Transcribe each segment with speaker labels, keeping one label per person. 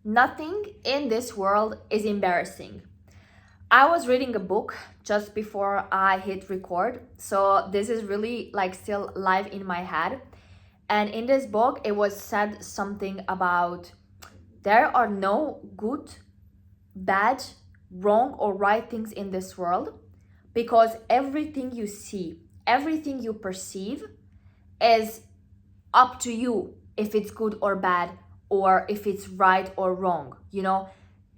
Speaker 1: Nothing in this world is embarrassing. I was reading a book just before I hit record, so this is really like still live in my head. And in this book, it was said something about there are no good, bad, wrong, or right things in this world because everything you see, everything you perceive is up to you if it's good or bad or if it's right or wrong.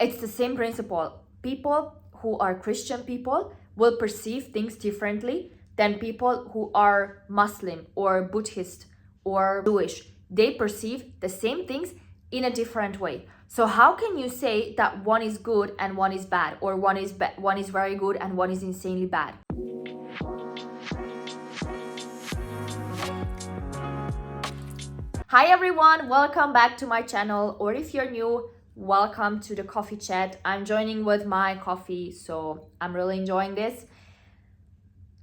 Speaker 1: It's the same principle. People who are Christian people will perceive things differently than people who are Muslim or Buddhist or Jewish. They perceive the same things in a different way. So how can you say that one is good and one is bad, or one is very good and one is insanely bad? Hi everyone, welcome back to my channel, or if you're new, welcome to the coffee chat. I'm joining with my coffee, so I'm really enjoying this.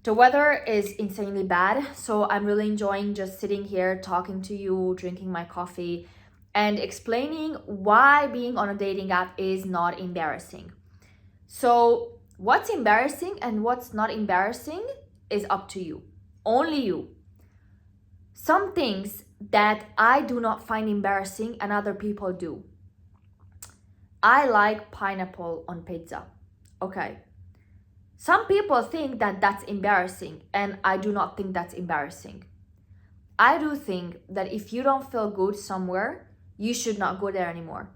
Speaker 1: The weather is insanely bad, so I'm really enjoying just sitting here talking to you, drinking my coffee, and explaining why being on a dating app is not embarrassing. So what's embarrassing and what's not embarrassing is up to you, only you. Some things that I do not find embarrassing and other people do. I like pineapple on pizza. Okay. Some people think that that's embarrassing, and I do not think that's embarrassing. I do think that if you don't feel good somewhere, you should not go there anymore.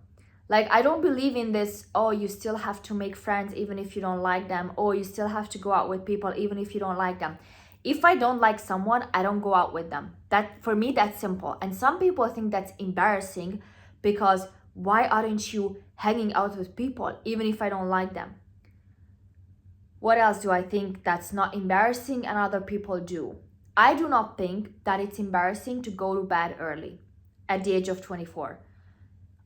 Speaker 1: Like, I don't believe in this, oh, you still have to make friends even if you don't like them, or you still have to go out with people even if you don't like them. If I don't like someone, I don't go out with them. That, for me, that's simple. And some people think that's embarrassing because why aren't you hanging out with people even if I don't like them? What else do I think that's not embarrassing and other people do? I do not think that it's embarrassing to go to bed early at the age of 24.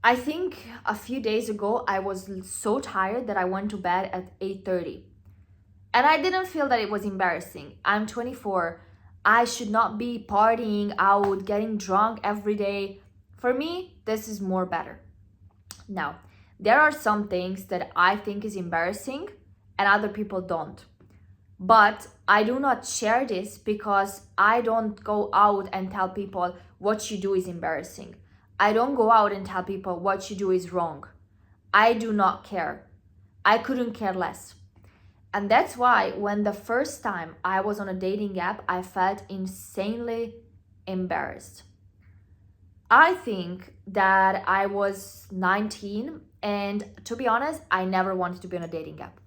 Speaker 1: I think a few days ago, I was so tired that I went to bed at 8:30. And I didn't feel that it was embarrassing. I'm 24. I should not be partying out, getting drunk every day. For me, this is more better. Now, there are some things that I think is embarrassing and other people don't. But I do not share this because I don't go out and tell people what you do is embarrassing. I don't go out and tell people what you do is wrong. I do not care. I couldn't care less. And that's why when the first time I was on a dating app, I felt insanely embarrassed. I think that I was 19, and to be honest, I never wanted to be on a dating app.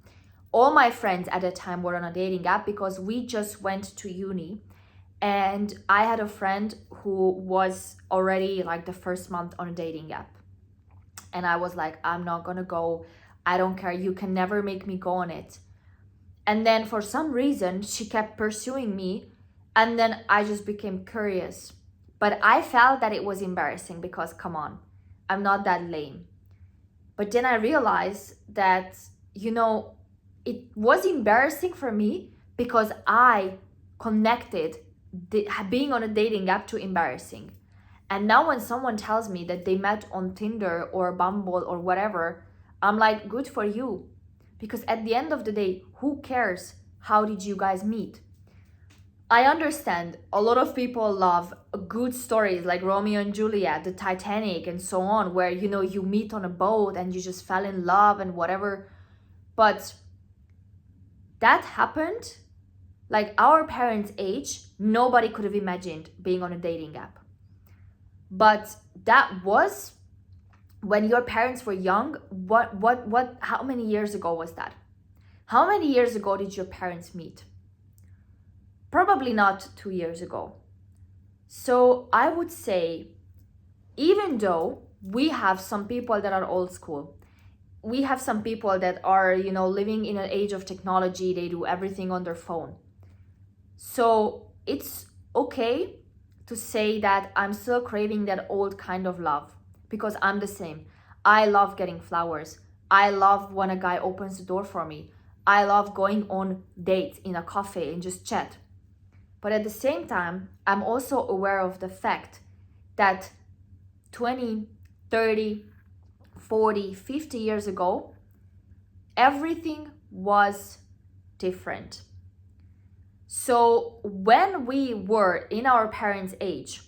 Speaker 1: All my friends at that time were on a dating app because we just went to uni, and I had a friend who was already like the first month on a dating app. And I was like, I'm not gonna go. I don't care. You can never make me go on it. And then for some reason, she kept pursuing me, and then I just became curious. But I felt that it was embarrassing because, come on, I'm not that lame. But then I realized that, it was embarrassing for me because I connected being on a dating app to embarrassing. And now when someone tells me that they met on Tinder or Bumble or whatever, I'm like, good for you. Because at the end of the day, who cares? How did you guys meet? I understand a lot of people love good stories like Romeo and Juliet, the Titanic, and so on, where, you meet on a boat and you just fell in love and whatever. But that happened, like our parents' age, nobody could have imagined being on a dating app. But that was when your parents were young. How many years ago was that? How many years ago did your parents meet? Probably not 2 years ago. So I would say, even though we have some people that are old school, we have some people that are, living in an age of technology, they do everything on their phone. So it's okay to say that I'm still craving that old kind of love. Because I'm the same. I love getting flowers. I love when a guy opens the door for me. I love going on dates in a cafe and just chat. But at the same time, I'm also aware of the fact that 20, 30, 40, 50 years ago, everything was different. So when we were in our parents' age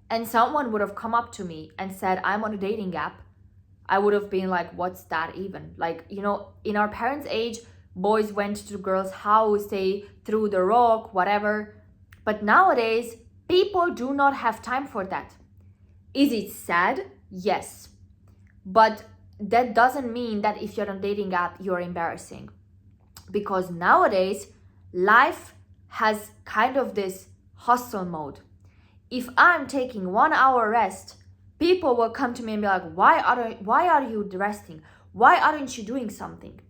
Speaker 1: and someone would have come up to me and said, I'm on a dating app, I would have been like, what's that even? Like, you know, in our parents' age, boys went to the girl's house, they threw the rock, whatever. But nowadays, people do not have time for that. Is it sad? Yes. But that doesn't mean that if you're on a dating app, you're embarrassing. Because nowadays, life has kind of this hustle mode. If I'm taking 1 hour rest, people will come to me and be like, why are you resting? Why aren't you doing something?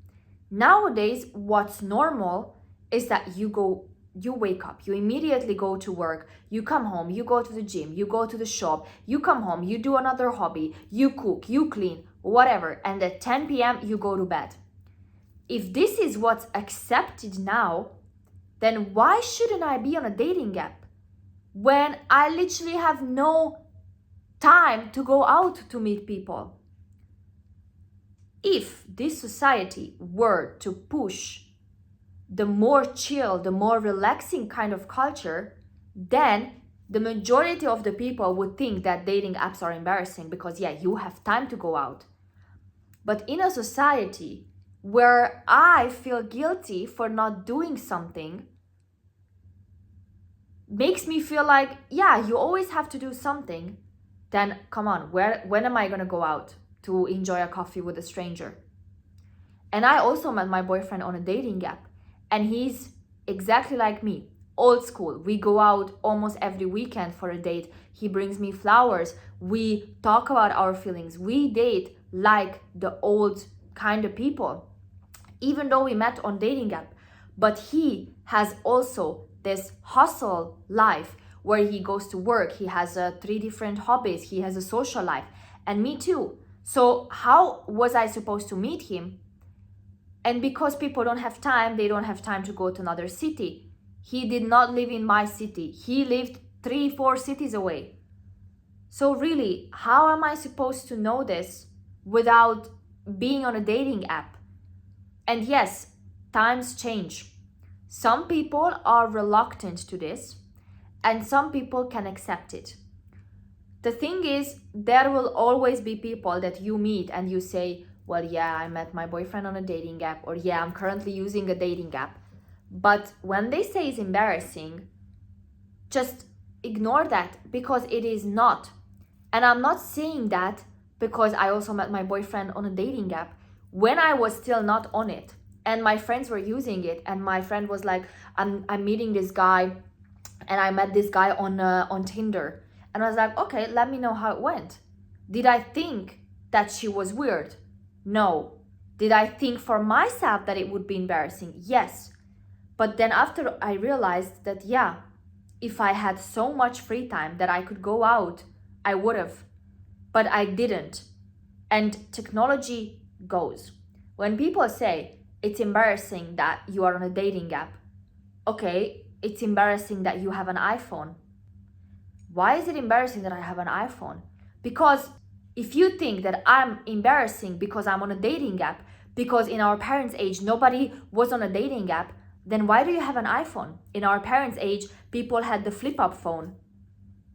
Speaker 1: Nowadays, what's normal is that you wake up, you immediately go to work, you come home, you go to the gym, you go to the shop, you come home, you do another hobby, you cook, you clean, whatever, and at 10 p.m. you go to bed. If this is what's accepted now, then why shouldn't I be on a dating app when I literally have no time to go out to meet people? If this society were to push the more chill, the more relaxing kind of culture, then the majority of the people would think that dating apps are embarrassing because, yeah, you have time to go out. But in a society where I feel guilty for not doing something, makes me feel like, yeah, you always have to do something, then come on, when am I gonna go out to enjoy a coffee with a stranger? And I also met my boyfriend on a dating app, and he's exactly like me, old school. We go out almost every weekend for a date. He brings me flowers. We talk about our feelings. We date like the old kind of people, even though we met on dating app. But he has also this hustle life where he goes to work. He has 3 different hobbies. He has a social life, and me too. So how was I supposed to meet him? And because people don't have time, they don't have time to go to another city. He did not live in my city. He lived 3-4 cities away. So really, how am I supposed to know this without being on a dating app? And yes, times change. Some people are reluctant to this, and some people can accept it. The thing is, there will always be people that you meet and you say, well, yeah, I met my boyfriend on a dating app, or yeah, I'm currently using a dating app. But when they say it's embarrassing, just ignore that, because it is not. And I'm not saying that because I also met my boyfriend on a dating app when I was still not on it and my friends were using it, and my friend was like, I'm meeting this guy, and I met this guy on Tinder, and I was like, okay, let me know how it went. Did I think that she was weird? No. Did I think for myself that it would be embarrassing? Yes. But then after I realized that, yeah, if I had so much free time that I could go out, I would have. But I didn't. And technology goes. When people say it's embarrassing that you are on a dating app, okay, it's embarrassing that you have an iPhone. Why is it embarrassing that I have an iPhone? Because if you think that I'm embarrassing because I'm on a dating app, because in our parents' age nobody was on a dating app, then why do you have an iPhone? In our parents' age, people had the flip-up phone.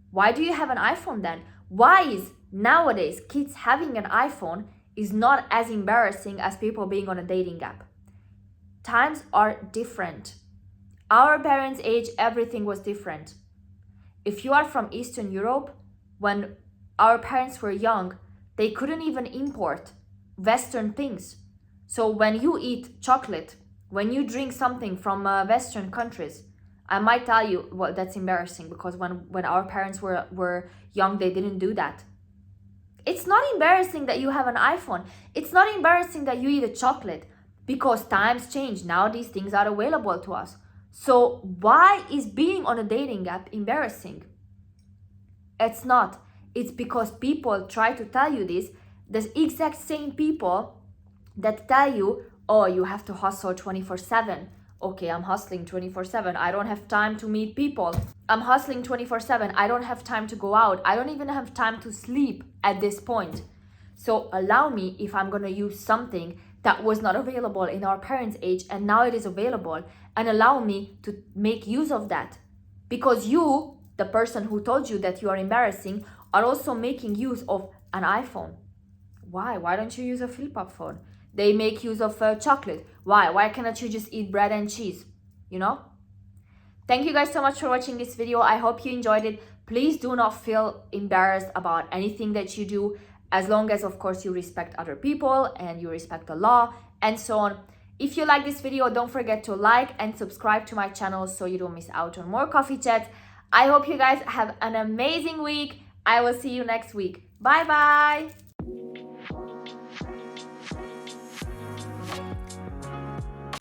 Speaker 1: Why do you have an iPhone then? Why is nowadays kids having an iPhone is not as embarrassing as people being on a dating app? Times are different. Our parents' age, everything was different. If you are from Eastern Europe, when our parents were young, they couldn't even import Western things. So when you eat chocolate, when you drink something from Western countries, I might tell you, well, that's embarrassing, because when our parents were young, they didn't do that. It's not embarrassing that you have an iPhone. It's not embarrassing that you eat a chocolate, because times change. Now these things are available to us. So why is being on a dating app embarrassing? It's not. It's because people try to tell you this. The exact same people that tell you, oh, you have to hustle 24/7. Okay, I'm hustling 24/7. I don't have time to meet people. I'm hustling 24/7. I don't have time to go out. I don't even have time to sleep at this point. So allow me, if I'm going to use something that was not available in our parents' age and now it is available, and allow me to make use of that. Because you, the person who told you that you are embarrassing, are also making use of an iPhone. Why? Why don't you use a flip-up phone? They make use of chocolate. Why? Why cannot you just eat bread and cheese? You know? Thank you guys so much for watching this video. I hope you enjoyed it. Please do not feel embarrassed about anything that you do, as long as, of course, you respect other people and you respect the law and so on. If you like this video, don't forget to like and subscribe to my channel so you don't miss out on more coffee chats. I hope you guys have an amazing week. I will see you next week. Bye bye.